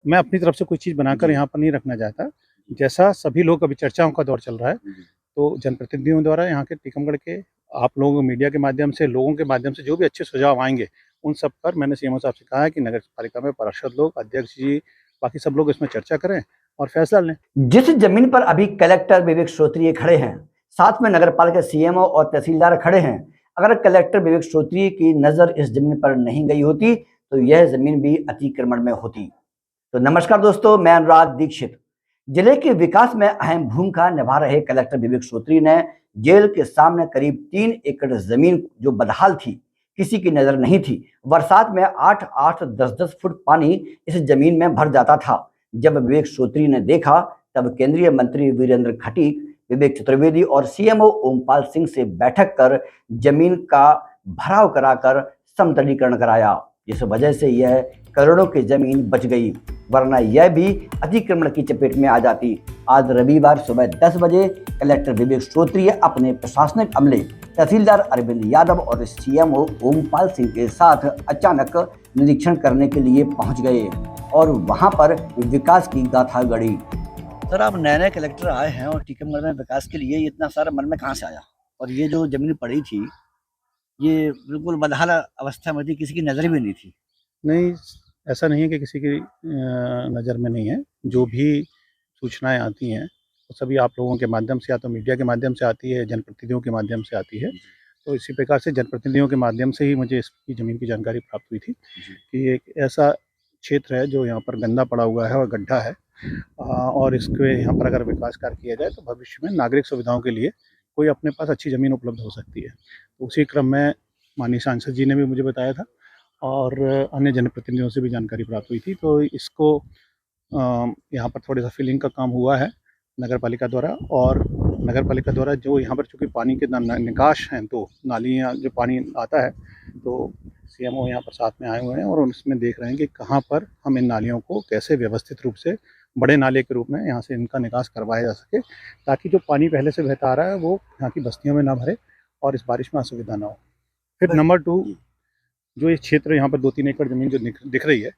मैं अपनी तरफ से कोई चीज़ बनाकर यहाँ पर नहीं रखना चाहता। जैसा सभी लोग अभी चर्चाओं का दौर चल रहा है, तो जनप्रतिनिधियों द्वारा यहाँ के टीकमगढ़ के आप लोग मीडिया के माध्यम से, लोगों के माध्यम से जो भी अच्छे सुझाव आएँगे, उन सब पर मैंने सीएमओ साहब से कहा है कि नगर पालिका में पार्षद लोग, अध्यक्ष जी, बाकी सब लोग इसमें चर्चा करें और फैसला लें। जिस जमीन पर अभी कलेक्टर विवेक श्रोत्रिय खड़े हैं, साथ में नगर पालिका सीएमओ और तहसीलदार खड़े हैं, अगर कलेक्टर विवेक श्रोत्रिय की नजर इस जमीन पर नहीं गई होती तो यह जमीन भी अतिक्रमण में होती। तो नमस्कार दोस्तों, मैं अनुराग दीक्षित। जिले के विकास में अहम भूमिका निभा रहे कलेक्टर विवेक श्रोत्रिय ने जेल के सामने करीब 3 एकड़ जमीन जो बदहाल थी, किसी की नजर नहीं थी, बरसात में 8-8, 10-10 फुट पानी इस जमीन में भर जाता था। जब विवेक श्रोत्रिय ने देखा तब केंद्रीय मंत्री वीरेंद्र खटीक, विवेक चतुर्वेदी और सीएमओ ओमपाल सिंह से बैठक कर जमीन का भराव कराकर समतलीकरण कराया, जिस वजह से यह करोड़ों की जमीन बच गई, वरना यह भी अतिक्रमण की चपेट में आ जाती। आज रविवार सुबह 10 बजे कलेक्टर विवेक श्रोत्रिय अपने प्रशासनिक अमले तहसीलदार अरविंद यादव और सीएमओ ओमपाल सिंह के साथ अचानक निरीक्षण करने के लिए पहुंच गए और वहां पर विकास की गाथा गढ़ी। सर, आप नए कलेक्टर आए हैं और टीकमगढ़ में विकास के लिए इतना सारा मन में कहाँ से आया? और ये जो जमीन पड़ी थी ये बिल्कुल बदहाल अवस्था में थी, किसी की नज़र भी नहीं थी। नहीं, ऐसा नहीं है कि किसी की नज़र में नहीं है। जो भी सूचनाएं आती हैं वो सभी आप लोगों के माध्यम से, या तो मीडिया के माध्यम से आती है, जनप्रतिनिधियों के माध्यम से आती है। तो इसी प्रकार से जनप्रतिनिधियों के माध्यम से ही मुझे इसकी ज़मीन की जानकारी प्राप्त हुई थी कि एक ऐसा क्षेत्र है जो यहाँ पर गंदा पड़ा हुआ है और गड्ढा है, और इसके यहाँ पर अगर विकास कार्य किया जाए तो भविष्य में नागरिक सुविधाओं के लिए कोई अपने पास अच्छी ज़मीन उपलब्ध हो सकती है। तो उसी क्रम में माननीय सांसद जी ने भी मुझे बताया था और अन्य जनप्रतिनिधियों से भी जानकारी प्राप्त हुई थी। तो इसको यहाँ पर थोड़ा सा फिलिंग का काम हुआ है नगर पालिका द्वारा, और नगर पालिका द्वारा जो यहाँ पर चूँकि पानी के निकास हैं, तो नालियाँ जो पानी आता है, तो सीएमओ यहाँ पर साथ में आए हुए हैं और उसमें देख रहे हैं कि कहाँ पर हम इन नालियों को कैसे व्यवस्थित रूप से बड़े नाले के रूप में यहाँ से इनका निकास करवाया जा सके, ताकि जो पानी पहले से बहता आ रहा है वो यहाँ की बस्तियों में ना भरे और इस बारिश में असुविधा ना हो। फिर नंबर 2, जो ये क्षेत्र यहाँ पर 2-3 एकड़ ज़मीन जो दिख रही है,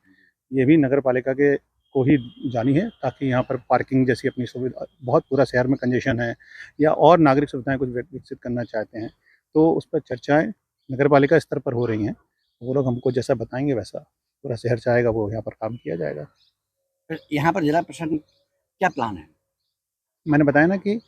ये भी नगर पालिका के को ही जानी है, ताकि यहाँ पर पार्किंग जैसी अपनी सुविधा, बहुत पूरा शहर में कंजेशन है या और नागरिक सुविधाएं कुछ विकसित करना चाहते हैं, तो उस पर चर्चाएं नगर पालिका स्तर पर हो रही हैं। वो लोग हमको जैसा बताएंगे वैसा पूरा शहर चाहेगा वो यहाँ पर काम किया जाएगा। यहाँ पर जिला प्रशासन क्या प्लान है? मैंने बताया ना कि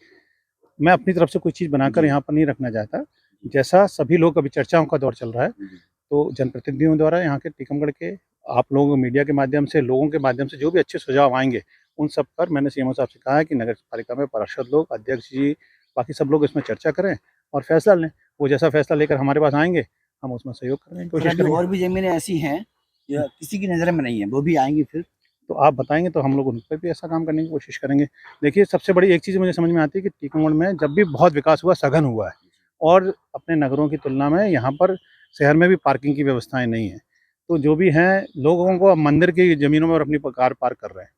मैं अपनी तरफ से कोई चीज़ बनाकर यहाँ पर नहीं रखना चाहता। जैसा सभी लोग अभी चर्चाओं का दौर चल रहा है, तो जनप्रतिनिधियों द्वारा यहाँ के टीकमगढ़ के आप लोग मीडिया के माध्यम से, लोगों के माध्यम से जो भी अच्छे सुझाव आएंगे, उन सब पर मैंने सीएमओ साहब से कहा है कि नगर पालिका में पार्षद लोग, अध्यक्ष जी, बाकी सब लोग इसमें चर्चा करें और फैसला लें। वो जैसा फैसला लेकर हमारे पास आएंगे, हम उसमें सहयोग करने की कोशिश करेंगे। और भी जमीनें ऐसी हैं जो किसी की नज़र में नहीं है, वो भी आएंगी, फिर तो आप बताएंगे तो हम लोग उन पर भी ऐसा काम करने की कोशिश करेंगे। देखिए, सबसे बड़ी एक चीज़ मुझे समझ में आती है कि टीकमगढ़ में जब भी बहुत विकास हुआ, सघन हुआ है, और अपने नगरों की तुलना में यहाँ पर शहर में भी पार्किंग की व्यवस्थाएं नहीं हैं। तो जो भी हैं, लोगों को मंदिर की ज़मीनों में और अपनी कार पार्क कर रहे हैं।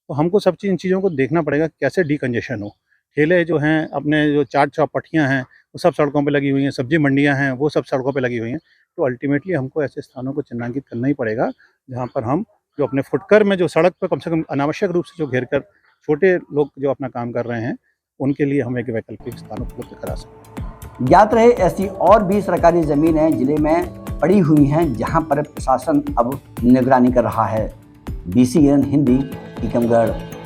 तो हमको सब इन चीज़ों को देखना पड़ेगा, कैसे डीकंजेशन हो। ठेले जो हैं, अपने जो चाट चौपटियाँ हैं, वो सब सड़कों पे लगी हुई हैं, सब्जी मंडियाँ हैं, वो सब सड़कों पे लगी हुई हैं। तो अल्टीमेटली हमको ऐसे स्थानों को चिन्हांकित करना ही पड़ेगा जहाँ पर हम जो अपने फुटकर में जो सड़क पर कम से कम अनावश्यक रूप से जो घेर कर छोटे लोग जो अपना काम कर रहे हैं, उनके लिए हम एक वैकल्पिक स्थान उपलब्ध करा सकते। ज्ञात रहे ऐसी और भी सरकारी जमीनें जिले में पड़ी हुई हैं जहां पर प्रशासन अब निगरानी कर रहा है। BCN हिंदी, टीकमगढ़।